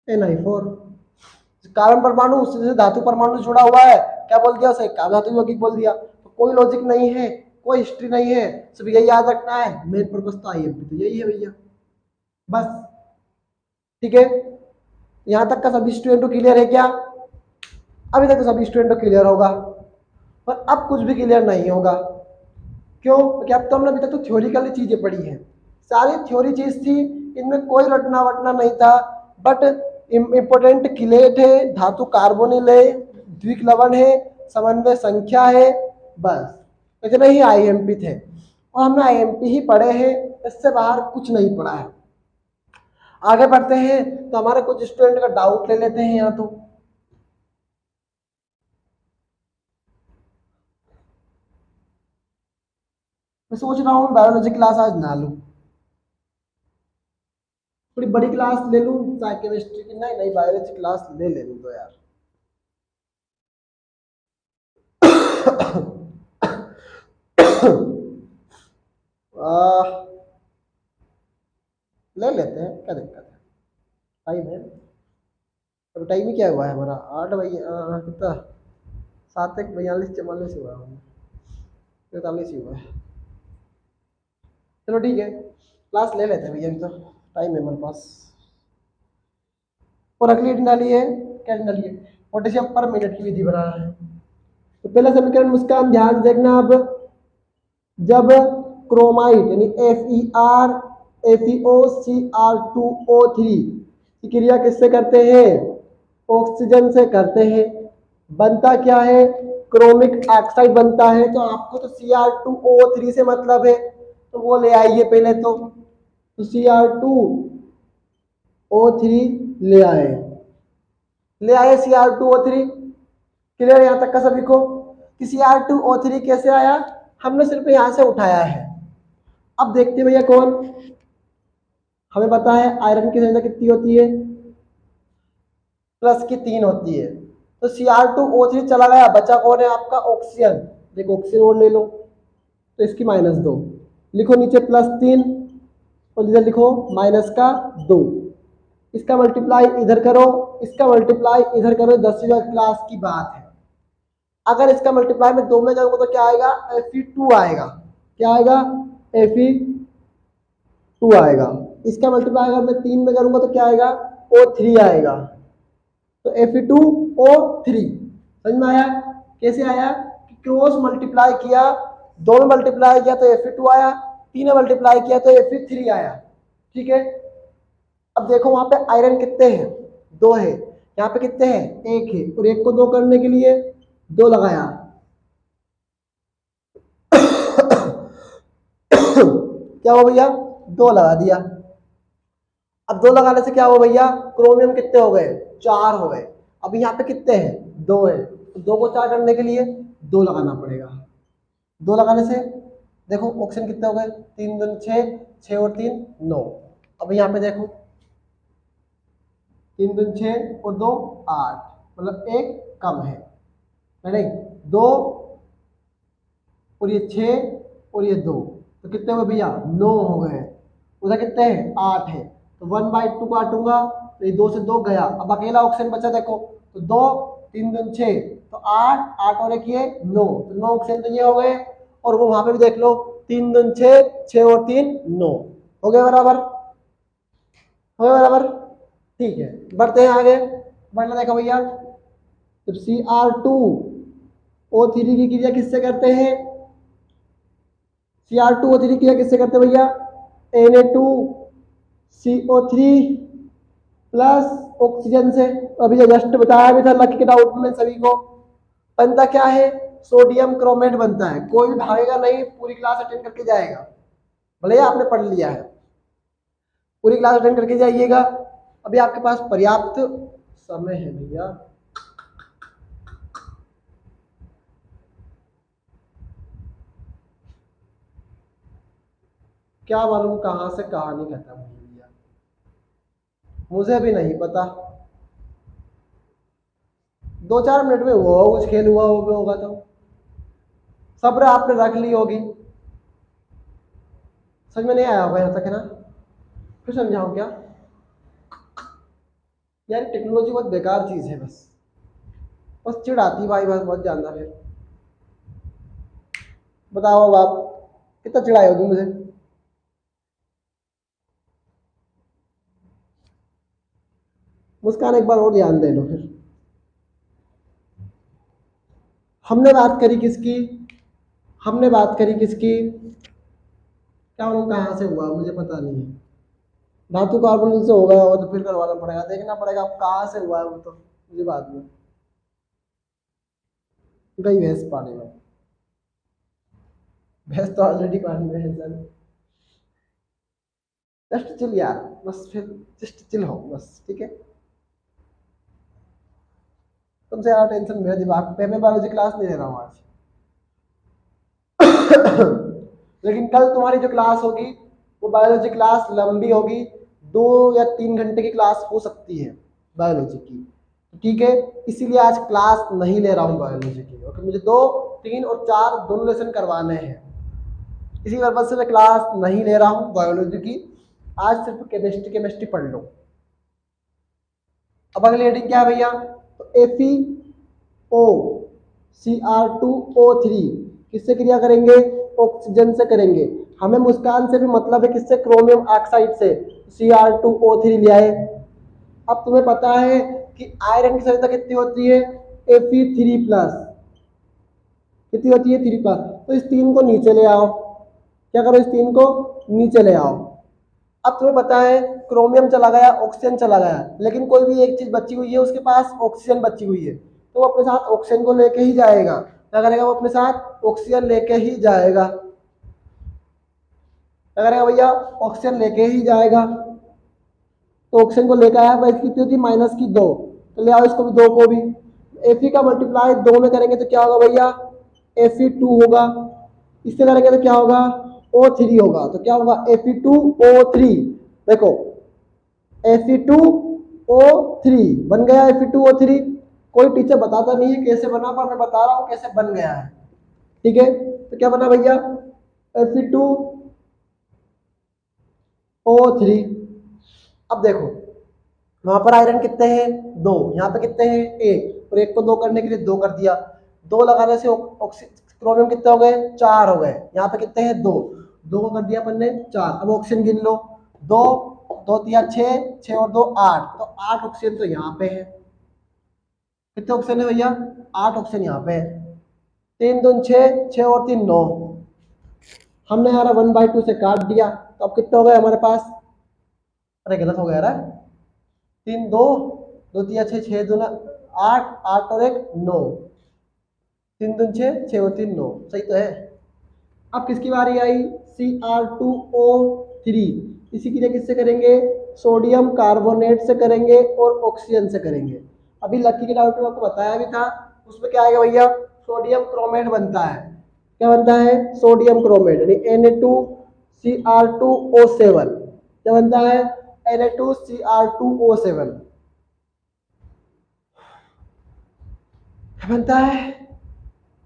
NiCO4। कार्बन परमाणु उससे धातु परमाणु जुड़ा हुआ है, क्या बोल दिया उसे, कार्बन धातु यौगिक बोल दिया। तो कोई लॉजिक नहीं है, कोई हिस्ट्री नहीं है, सिर्फ यही याद रखना है, मेन पर्पस तो आईएमपी तो यही है भैया, बस। ठीक है, यहां तक का सभी स्टूडेंट को क्लियर है क्या? अभी तक तो सभी स्टूडेंट को क्लियर होगा, पर अब कुछ भी क्लियर नहीं होगा। क्यों? क्योंकि अब तो हमने अभी तक तो थ्योरिकली चीजें पढ़ी हैं, सारी थ्योरी चीज थी, इनमें कोई रटना वटना नहीं था। बट इंपोर्टेंट किलेट है, धातु कार्बोनिल है, द्विक लवण है, समन्वय संख्या है, बस इतने ही आईएमपी थे, और हमने आईएमपी ही पढ़े हैं, इससे बाहर कुछ नहीं पढ़ा है। आगे बढ़ते हैं तो हमारे कुछ स्टूडेंट का डाउट ले लेते हैं। यहाँ तो मैं सोच रहा हूँ बायोलॉजी क्लास आज ना लूं, थोड़ी बड़ी क्लास ले लूं, चाहे केमिस्ट्री की, नहीं नहीं बायोलॉजी क्लास ले लूं तो यार। ले लेते हैं, क्या दिक्कत है, टाइम है। अब टाइम ही क्या हुआ है हमारा, 8 कितना, 7:42 हुआ है, 43 ही हुआ है। चलो ठीक है, क्लास ले लेते हैं भैया, अभी तो टाइम है हमारे पास। और अगली डाली है, क्या डाली है, पोटेशियम पर मिनट की विधि बना है। तो पहला समीकरण मुस्कान ध्यान देखना, अब जब क्रोमाइट यानी FeR FeOCr2O3 की क्रिया किससे करते हैं, ऑक्सीजन से करते हैं, बनता क्या है, क्रोमिक ऑक्साइड बनता है। तो आपको तो Cr2O3 से मतलब है, तो वो ले आइए पहले तो Cr2O3 ले आए, Cr2O3। क्लियर यहां तक का सभी को कि Cr2O3 कैसे आया, हमने सिर्फ यहां से उठाया है। अब देखते हैं भैया कौन, हमें पता है आयरन की संख्या कितनी होती है, +3 होती है। तो Cr2O3 चला गया, बचा कौन है आपका, ऑक्सीजन। देखो ऑक्सीजन और ले लो, तो इसकी -2 लिखो, नीचे +3 और इधर लिखो -2। इसका मल्टीप्लाई इधर करो, इसका मल्टीप्लाई इधर करो, 10वीं क्लास की बात है। अगर इसका मल्टीप्लाई में 2 में करूंगा तो क्या आएगा, Fe2 आएगा। क्या आएगा, Fe2 आएगा। इसका मल्टीप्लाई अगर मैं 3 में करूंगा तो क्या आएगा, O3 आएगा। तो Fe2O3 समझ में आया, कैसे आया, क्रॉस मल्टीप्लाई किया, 2 में मल्टीप्लाई किया तो Fe2 आया, 3 में मल्टीप्लाई किया तो Fe3 आया। ठीक है, अब देखो वहां पे आयरन कितने हैं, 2 है, यहाँ पे कितने हैं, 1 है, और 1 को 2 करने के लिए 2 लगाया। क्या हुआ भैया, 2 लगा दिया। अब 2 लगाने से क्या हुआ भैया, क्रोमियम कितने हो गए, 4 हो गए। अब यहाँ पे कितने हैं, 2 है, तो 2 को 4 करने के लिए 2 लगाना पड़ेगा। 2 लगाने से देखो ऑप्शन कितने हो गए, 3 दूनी 6, 6 और 3 9। अब यहाँ पे देखो 3 दूनी 6 और 2 8, मतलब 1 कम है, नहीं 2 और ये 6 और ये 2, तो कितने हो गए भैया, 9 हो गए। उधर कितने हैं, 8 है, तो 1/2 काटूंगा तो ये 2 से 2 गया। अब अकेला ऑप्शन बचा देखो, तो 2 3 दूनी 6, तो 8 8 और एक ये 9, तो 9 ऑप्शन तो ये हो गए। और वो वहां पे भी देख लो, 3 दूनी 6, 6 और 3 9, हो गए बराबर, हो गए बराबर। ठीक है, बढ़ते हैं आगे, बढ़ना देखो भैया, जब Cr2O3 की क्रिया किससे करते हैं, Cr2O3 की क्रिया किससे करते हैं भैया, Na2CO3 प्लस ऑक्सीजन से। अभी जो जस्ट बताया भी था लकी के डाउट में सभी को, बनता क्या है, सोडियम क्रोमेट बनता है। कोई भी भागेगा नहीं, पूरी क्लास अटेंड करके जाएगा, भले ही आपने पढ़ लिया है, पूरी क्लास अटेंड करके जाइएगा। अभी आपके पास पर्याप्त समय है भैया। क्या मालूम कहां से कहानी खत्म हुई भैया, मुझे भी नहीं पता। 2-4 मिनट में हुआ कुछ खेल हुआ होगा, तो सब्र आपने रख ली होगी। समझ में नहीं आया होगा यहाँ तक, है ना, फिर समझाऊं क्या। यार टेक्नोलॉजी बहुत बेकार चीज़ है, बस बस चिढ़ आती भाई, बस बहुत जानना। फिर बताओ अब आप कितना चिढ़ाए हो तुम मुझे। मुस्कान एक बार और ध्यान दे लो फिर। हमने बात करी किसकी, हमने बात करी किसकी, क्या मालूम कहाँ से हुआ, मुझे पता नहीं है। धातु कार्बन से हो गया हो तो फिर करवाना पड़ेगा, देखना पड़ेगा अब कहाँ से हुआ है वो, तो मुझे बाद में गई भैंस पानी में। भैंस तो ऑलरेडी पानी में है सर। जस्ट चिल यार, बस फिर जस्ट चिल हो बस, ठीक है। तुमसे यार टेंशन मेरे दिमाग पे, मैं बायोलॉजी क्लास नहीं ले रहा हूँ आज। लेकिन कल तुम्हारी जो क्लास होगी वो बायोलॉजी क्लास लंबी होगी, 2 या 3 घंटे की क्लास हो सकती है बायोलॉजी की, ठीक है। इसीलिए आज क्लास नहीं ले रहा हूँ बायोलॉजी की, क्योंकि मुझे 2, 3 और 4 दोनों लेसन करवाने हैं। इसी पर्पज से मैं क्लास नहीं ले रहा हूँ बायोलॉजी की, आज सिर्फ केमिस्ट्री केमिस्ट्री पढ़ लो। अब अगली हेडिंग क्या है भैया, तो FeO, Cr2O3 किससे क्रिया करेंगे, ऑक्सीजन से करेंगे। हमें मुस्कान से भी मतलब है किससे, क्रोमियम ऑक्साइड से, Cr2O3 ले आए। अब तुम्हें पता है कि आयरन की सांद्रता कितनी होती है, Fe3+, कितनी होती है, 3+। तो इस 3 को नीचे ले आओ, क्या करो, इस 3 को नीचे ले आओ। अब तुम्हें पता है क्रोमियम चला गया, ऑक्सीजन चला गया, लेकिन कोई भी एक चीज बची हुई है, उसके पास ऑक्सीजन बची हुई है, तो वो अपने साथ ऑक्सीजन को लेके ही जाएगा। क्या करेगा, वो अपने साथ ऑक्सीजन लेके ही जाएगा। क्या करेगा भैया, ऑक्सीजन लेके ही जाएगा। तो ऑक्सीजन को लेकर आया, वैसे कितनी होती है, -2, तो ले आओ इसको भी, 2 को भी। Fe का मल्टीप्लाई 2 में करेंगे तो क्या होगा भैया, Fe2 होगा। इससे करेंगे तो क्या होगा, O3 होगा। तो क्या होगा, Fe2O3। देखो Fe2O3 बन गया, Fe2O3। कोई टीचर बताता नहीं है कैसे बना, पर मैं बता रहा हूं कैसे बन गया है, ठीक है। तो क्या बना भैया, Fe2O3। अब देखो वहां पर आयरन कितने हैं, 2, यहाँ पे कितने हैं, 1, और 1 को 2 करने के लिए 2 कर दिया। 2 लगाने से क्रोमियम कितने हो गए, 4 हो गए। यहाँ पे कितने हैं, 2, 2 को कर दिया अपन ने 4। अब ऑक्सीजन गिन लो, 2, 2 दिया 6, 6 और 2 8, तो 8 ऑक्सीजन तो यहाँ पे है। कितने ऑक्सीजन है भैया, 8 ऑक्सीजन यहाँ पे है। 3 दून 6, 6 और 3 9। हमने यार 1/2 से काट दिया, तो अब कितने हो गए हमारे पास, अरे गलत हो गया यार, 3 2, 2 3 6, 6 दूना 8, 8 और 1 9, 3 दून 6, 6 और 3 9, सही तो है। अब किसकी बारी आई, Cr2O3। इसी क्रिया किससे करेंगे, सोडियम कार्बोनेट से करेंगे और ऑक्सीजन से करेंगे। अभी लक्की के डाउट में आपको बताया भी था, उसमें क्या आएगा भैया, सोडियम क्रोमेट बनता है। क्या बनता है, सोडियम क्रोमेट, यानी Na2Cr2O7। क्या बनता है, Na2Cr2O7 बनता है,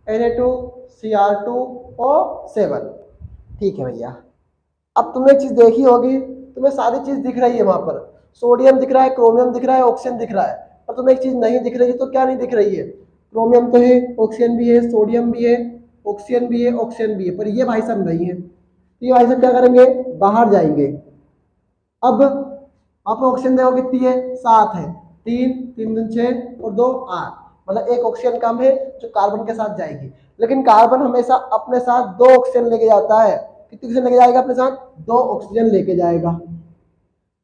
Na2Cr2O7। ठीक है भैया। अब तुमने एक चीज देखी होगी, तुम्हें सारी चीज दिख रही है, वहां पर सोडियम दिख रहा है, क्रोमियम दिख रहा है, ऑक्सीजन दिख रहा है, पर तुम्हें एक चीज नहीं दिख रही है। तो क्या नहीं दिख रही है, क्रोमियम तो है, ऑक्सीजन भी है, सोडियम भी है, ऑक्सीजन भी है, ऑक्सीजन भी है, पर ये भाई साहब नहीं है। तो ये भाई साहब क्या करेंगे, बाहर जाएंगे। अब आप ऑक्सीजन देखो कितनी है, 7 है, 3 3 दून 6 और 2 8, मतलब एक ऑक्सीजन कम है जो कार्बन के साथ जाएगी। लेकिन कार्बन हमेशा अपने साथ 2 ऑक्सीजन लेके जाता है। कितनी ऑक्सीजन लेके जाएगा, अपने साथ 2 ऑक्सीजन लेके जाएगा।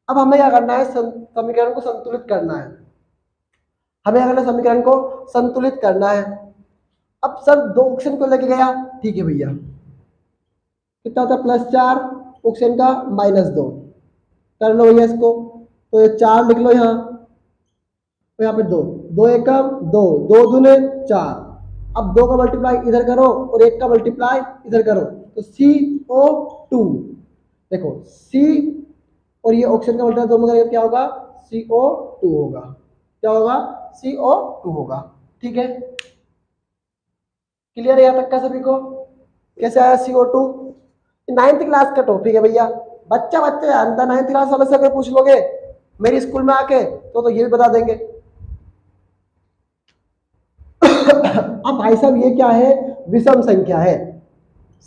अब हमें क्या करना है, समीकरण को संतुलित करना है। हमें अगले समीकरण को संतुलित करना है। अब सर 2 ऑक्सीजन को लेके गया, ठीक है भैया, कितना होता है, +4, ऑक्सीजन का -2, कर लो भैया इसको। तो ये 4 लिख लो यहाँ, तो यहाँ पे 2, 2 एकम 2, 2 दूने 4। अब 2 का मल्टीप्लाई इधर करो और 1 का मल्टीप्लाई इधर करो, तो CO2। देखो C और ये ऑक्सीजन का मल्टीप्लाई दोनों करेंगे क्या होगा, CO2 होगा। क्या होगा, CO2 होगा। ठीक है, क्लियर है यहाँ तक का सभी को, कैसे आया CO2। 9th क्लास का टॉपिक है भैया, बच्चा बच्चा जानता है। 9th क्लास वाले से अगर पूछ लोगे मेरी स्कूल में आके तो ये भी बता देंगे। अब भाई साहब ये क्या है, विषम संख्या है।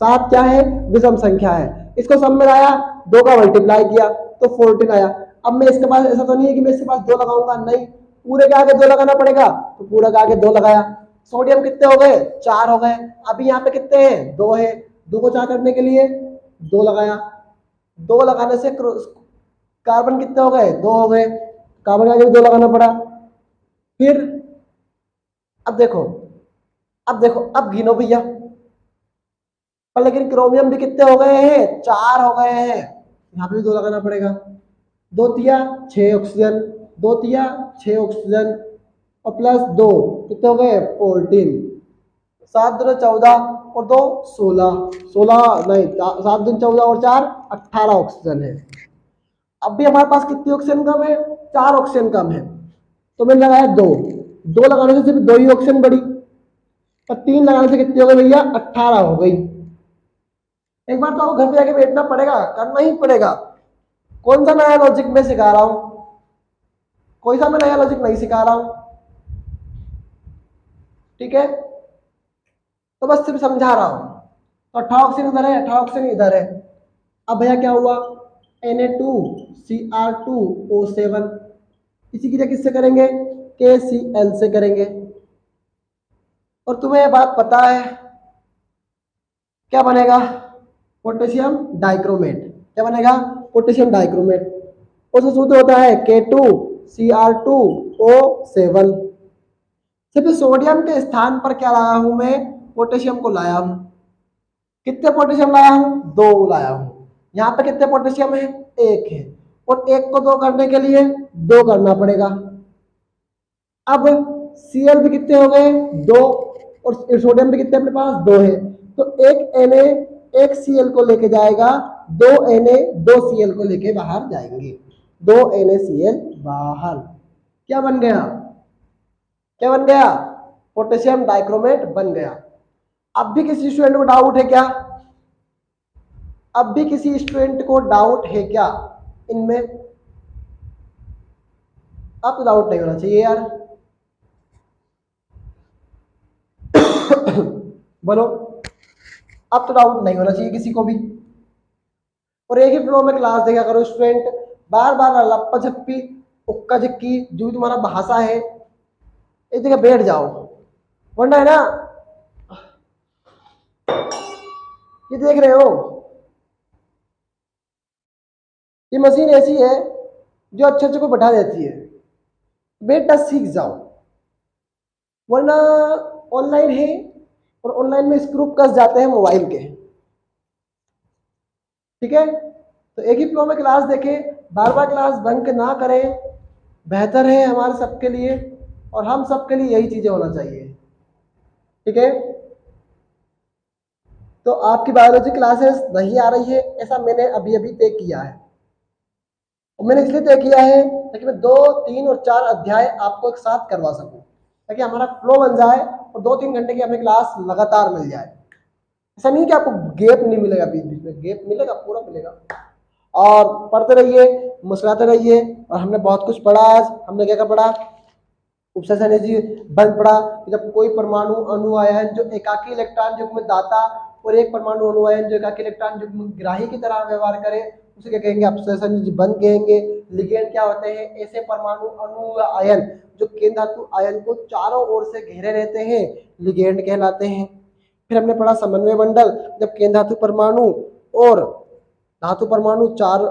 7 क्या है, विषम संख्या है। इसको सब में लाया, 2 का मल्टीप्लाई किया तो 14 आया। अब मैं इसके पास ऐसा तो नहीं है कि मैं इसके पास 2 लगाऊंगा, नहीं, पूरे के आगे 2 लगाना पड़ेगा, तो पूरे के आगे 2 लगाया। सोडियम कितने हो गए, 4 हो गए। अभी यहाँ पे कितने हैं, 2 है। 2 को 4 करने के लिए 2 लगाया। 2 लगाने से कार्बन कितने हो गए, 2 हो गए। कार्बन के आगे भी 2 लगाना पड़ा। फिर अब देखो, अब गिनो भैया। पर लेकिन क्रोमियम भी कितने हो गए हैं, 4 हो गए हैं। यहाँ पे भी 2 लगाना पड़ेगा। 2 तिया 6 ऑक्सीजन, 2 तिया 6 ऑक्सीजन और प्लस 2 कितने हो गए, 14। 7 दूनी 14 और 2 16, 16 नहीं, 7 दूनी 14 और 4 18 ऑक्सीजन है। अब भी हमारे पास कितनी ऑक्सीजन कम है, 4 ऑक्सीजन कम है। तो मैंने लगाया 2 लगाने से सिर्फ 2 ही ऑक्सीजन बढ़ी, और 3 लगाने से कितनी हो गई भैया, 18 हो गई। एक बार तो आपको घर पे जाके बैठना पड़ेगा, करना ही पड़ेगा। कौन सा नया लॉजिक मैं सिखा रहा हूं, कोई सा मैं नया लॉजिक नहीं सिखा रहा हूं, ठीक है, तो बस सिर्फ समझा रहा हूं। तो 18 ऑक्सीजन इधर है, 18 ऑक्सीजन इधर है। अब भैया क्या हुआ, Na2Cr2O7, इसी की जगह किससे करेंगे, KCl से करेंगे। और तुम्हें ये बात पता है क्या बनेगा, पोटेशियम डाइक्रोमेट। क्या बनेगा, पोटेशियम डाइक्रोमेट। उसका सूत्र होता है K2Cr2O7। सिर्फ सोडियम के स्थान पर क्या लाया हूं मैं, पोटेशियम को लाया हूं। कितने पोटेशियम लाया हूं, 2 लाया हूं। यहाँ पे कितने पोटेशियम है, 1 है। और 1 को 2 करने के लिए 2 करना पड़ेगा। अब Cl भी कितने हो गए, 2, और सोडियम भी कितने अपने पास, 2 है। तो एक Na 1 Cl को लेके जाएगा, 2 Na 2 Cl को लेके बाहर जाएंगे, 2 NaCl बाहर। क्या बन गया, क्या बन गया, पोटेशियम डाइक्रोमेट बन गया। अब भी किसी स्टूडेंट को डाउट है क्या, अब भी किसी स्टूडेंट को डाउट है क्या इनमें, अब तो डाउट नहीं होना चाहिए यार। बोलो, अब तो डाउट नहीं होना चाहिए किसी को भी। और एक ही फ्लो में क्लास देखा करो स्टूडेंट, बार बार लप्पा झप्पी उक्का झक्की जो भी तुम्हारा भाषा है एक जगह बैठ जाओ, वरना है ना, ये देख रहे हो, ये मशीन ऐसी है जो अच्छे अच्छे को बैठा देती है, बेटा सीख जाओ, वरना ऑनलाइन है और ऑनलाइन में स्क्रू कस जाते हैं मोबाइल के, ठीक है। तो एक ही फ्लो में क्लास देखें, बार बार क्लास बंक ना करें, बेहतर है हमारे सबके लिए, और हम सबके लिए यही चीजें होना चाहिए, ठीक है। तो आपकी बायोलॉजी क्लासेस नहीं आ रही है ऐसा मैंने अभी अभी तय किया है, और मैंने इसलिए तय किया है ताकि मैं 2, 3 और 4 अध्याय आपको एक साथ करवा सकूं, ताकि हमारा फ्लो बन जाए और 2-3 घंटे की हमें क्लास लगातार मिल जाए। ऐसा नहीं कि आपको गैप नहीं मिलेगा, बीच बीच में गैप मिलेगा, पूरा मिलेगा। और पढ़ते रहिए, मुस्कुराते रहिए। और हमने बहुत कुछ पढ़ा आज, हमने क्या क्या पढ़ा, उपसेशन एनर्जी बंद पड़ा, जब कोई परमाणु अणु आयन जो एकाकी इलेक्ट्रॉन युग्म में दाता और एक परमाणु अणु आयन जो एकाकी इलेक्ट्रॉन युग्म में ग्राही की तरह व्यवहार करे, उसे क्या कहेंगे, अपसेशन एनर्जी बंद कहेंगे। लिगेंड क्या होते हैं, ऐसे परमाणु अणु आयन जो केंद्र धातु आयन को चारों ओर से घेरे रहते हैं, लिगेंड कहलाते हैं। फिर हमने पढ़ा समन्वय मंडल, जब केंद्र धातु परमाणु और धातु परमाणु चार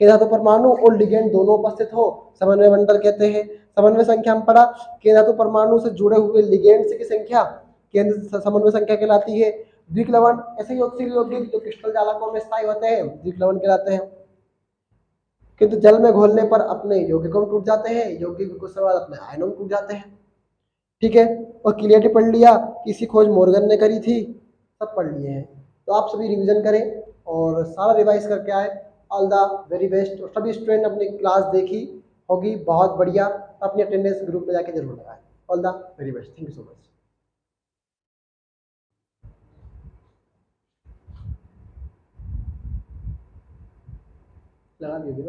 के धातु परमाणु और लिगेंड दोनों उपस्थित हो, समन्वय मंडल कहते हैं। समन्वय संख्या हम पढ़ा, के धातु परमाणु से जुड़े हुए लिगेंड्स की संख्या केंद्र समन्वय संख्या कहलाती है। द्विक लवण ऐसे यौगिक जो क्रिस्टल जालकों में स्थायी होते हैं द्विक लवण कहलाते हैं, किंतु जल में घोलने पर अपने यौगिकों टूट जाते हैं, यौगिक कुछ समय बाद अपने आयनों टूट जाते हैं, ठीक है। और क्लियरिटी पढ़ लिया, किसी खोज मॉर्गन ने करी थी, सब पढ़ लिए हैं। तो आप सभी रिवीजन करें और सारा रिवाइज करके आए। All the very best. और सभी स्टूडेंट अपनी क्लास देखी होगी, बहुत बढ़िया, अपनी अटेंडेंस ग्रुप में जाके जरूर लगाएं। All the very best, thank you so much. लगा दीजिए।